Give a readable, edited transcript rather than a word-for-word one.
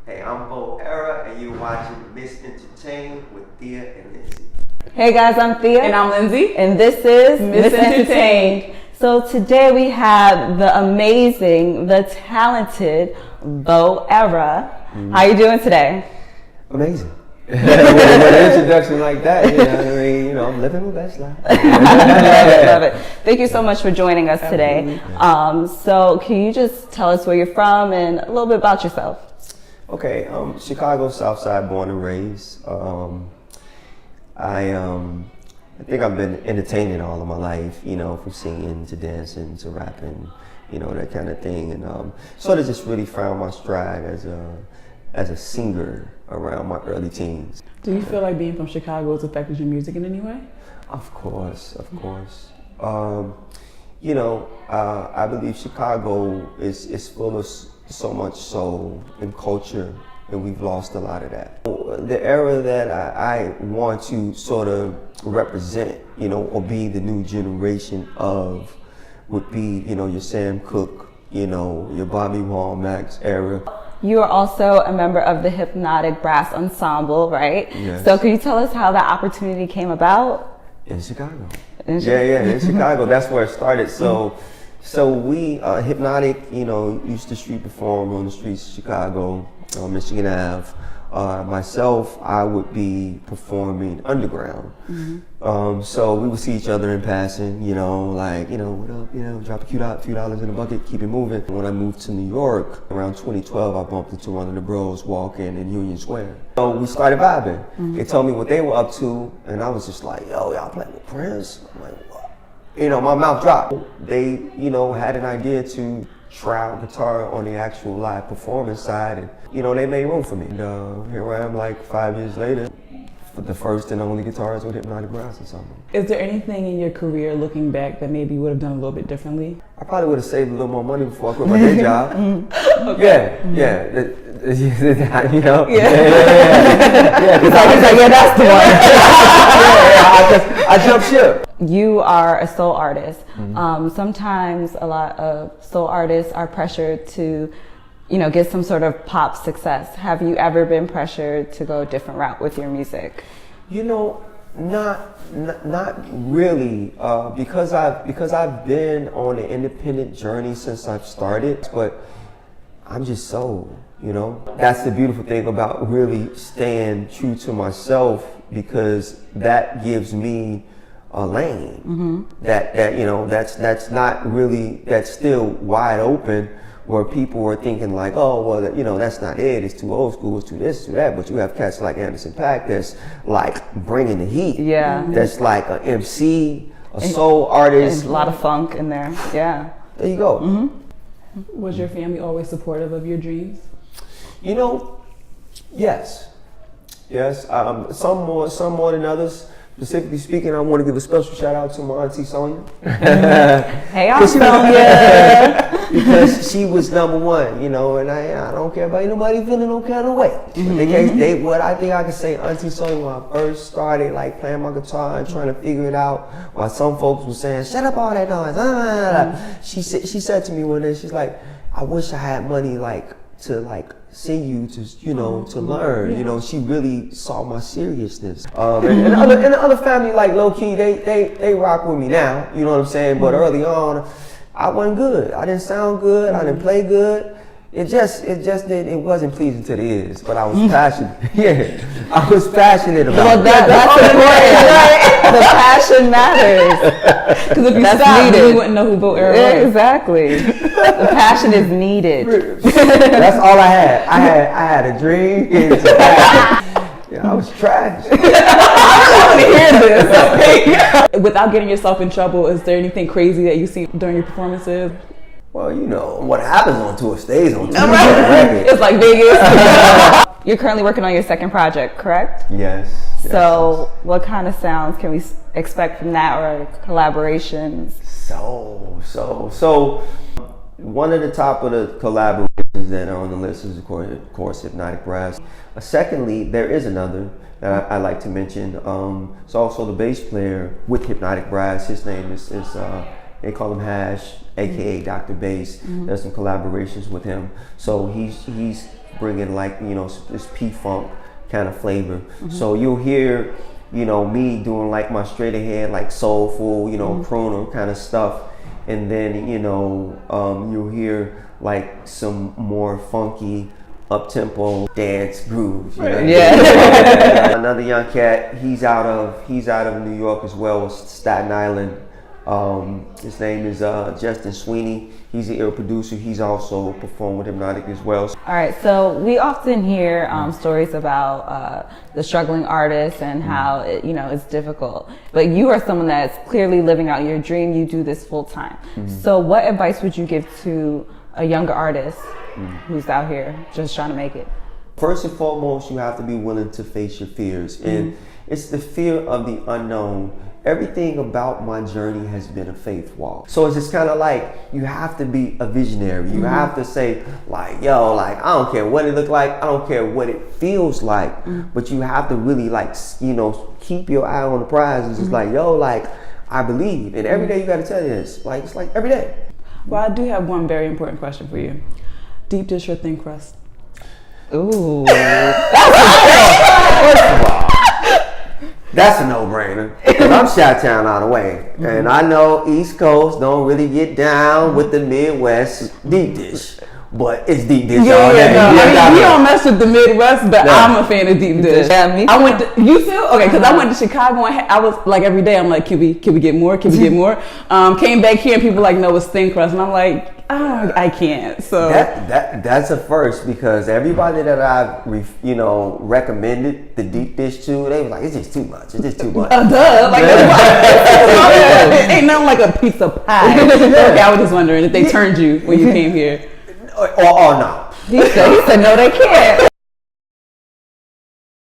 Hey, I'm Bo Era, and you're watching Miss Entertain with THEA and LINDSAY. Hey guys, I'm THEA. And I'm LINDSAY. And this is Miss Entertained. So today we have the amazing, the talented Bo Era. How you doing today? Amazing. With an introduction like that, I'm living my best life. Love it. Thank you so much for joining us today. So can you just tell us where you're from and a little bit about yourself? Okay, Chicago South Side, born and raised. I think I've been entertaining all of my life, from singing to dancing to rapping, that kind of thing, and sort of just really found my stride as a singer around my early teens. Do you feel like being from Chicago has affected your music in any way? Of course. I believe Chicago is full of so much soul and culture, and we've lost a lot of that. The era that I want to sort of represent, or be the new generation of, would be, your Sam Cooke, your Bobby Womack's era. You are also a member of the Hypnotic Brass Ensemble, right? Yes. So can you tell us how that opportunity came about? In Chicago. In Chicago. That's where it started. So we, Hypnotic, used to street perform on the streets of Chicago, Michigan Ave. Myself, I would be performing underground. So we would see each other in passing, what up, drop a few dollars in the bucket, keep it moving. When I moved to New York, around 2012, I bumped into one of the bros walking in Union Square. So we started vibing. They told me what they were up to, and I was just like, yo, y'all playing with Prince? I'm like, what? My mouth dropped. They, had an idea to try out guitar on the actual live performance side, and they made room for me. And here I am, like 5 years later, for the first and only guitarist with Hypnotic Brass Ensemble. Is there anything in your career, looking back, that maybe you would have done a little bit differently? I probably would have saved a little more money before I quit my day job. Okay. Yeah. That's the one. I jumped ship. You are a soul artist. Sometimes a lot of soul artists are pressured to, get some sort of pop success. Have you ever been pressured to go a different route with your music? Not really, because I've been on an independent journey since I've started, but I'm just soul, That's the beautiful thing about really staying true to myself, because that gives me a lane that's not really, that's still wide open, where people are thinking like, oh, well, that's not it, it's too old school, it's too this, too that. But you have cats like Anderson .Paak that's like bringing the heat. Yeah. That's like an MC, a soul artist. And a lot of funk in there. Yeah. There you go. Was your family always supportive of your dreams? Yes. Some more than others. Specifically speaking, I want to give a special shout out to my auntie Sonia. Hey, Aunt Sonia. Because she was number one, and I don't care about anybody feeling no kind of way. What I think I can say, Auntie Sonia, when I first started like playing my guitar and trying to figure it out, while some folks were saying, shut up all that noise. She said to me one day, she's like, I wish I had money to send you to to learn. She really saw my seriousness. And the other family, like low key, they rock with me now. You know what I'm saying? But early on, I wasn't good. I didn't sound good. I didn't play good. It wasn't pleasing to the ears. But I was passionate. Yeah, I was passionate about it. That's important, right? The passion matters. Because if you stopped, you wouldn't know who Bo Era was. Exactly. The passion is needed. That's all I had. I had a dream. I was trash. I want to hear this. Without getting yourself in trouble, is there anything crazy that you see during your performances? Well, what happens on tour stays on tour. It's like Vegas. You're currently working on your second project, correct? Yes. So what kind of sounds can we expect from that, or collaborations? So one of the top of the collaborations that are on the list is of course Hypnotic Brass. Secondly, there is another that I like to mention. It's also the bass player with Hypnotic Brass. His name is they call him Hash, aka Dr. Bass. There's some collaborations with him. So he's bringing like, you know, this P-funk kind of flavor. So you'll hear, you know, me doing like my straight ahead, like soulful, you know, crooner kind of stuff. And then, you know, you'll hear like some more funky, up-tempo dance grooves. You know? Yeah. Another young cat, he's out of New York as well, Staten Island. His name is Justin Sweeney. He's an ear producer. He's also performed with Hypnotic as well. All right, so we often hear stories about the struggling artists and how you know, it's difficult. But you are someone that's clearly living out your dream. You do this full time. So what advice would you give to a younger artist who's out here just trying to make it? First and foremost, you have to be willing to face your fears. And it's the fear of the unknown. Everything about my journey has been a faith walk. So it's just kind of like, you have to be a visionary. You have to say like, yo, like, I don't care what it looks like. I don't care what it feels like. But you have to really like, you know, keep your eye on the prize. It's just like, yo, like, I believe. And every day you got to tell you this. Like, it's like every day. Well, I do have one very important question for you. Deep dish or thin crust? Ooh. That's a no-brainer. Because I'm Chi-Town all the way. And I know East Coast don't really get down with the Midwest deep dish. But it's deep dish all day. No. I mean, you don't mess with the Midwest, but I'm a fan of deep dish. Yeah, me. I went to, you too? Okay, because I went to Chicago and I was like every day, I'm like, can we get more? Can we get more? Came back here and people like, no, it's thin crust. And I'm like, oh, I can't. So that's a first, because everybody that I've recommended the deep dish to, they was like, it's just too much. It's just too much. Duh. Like, it ain't nothing like a piece of pie. Okay, I was just wondering if they turned you when you came here. Or no. He said no, they can't.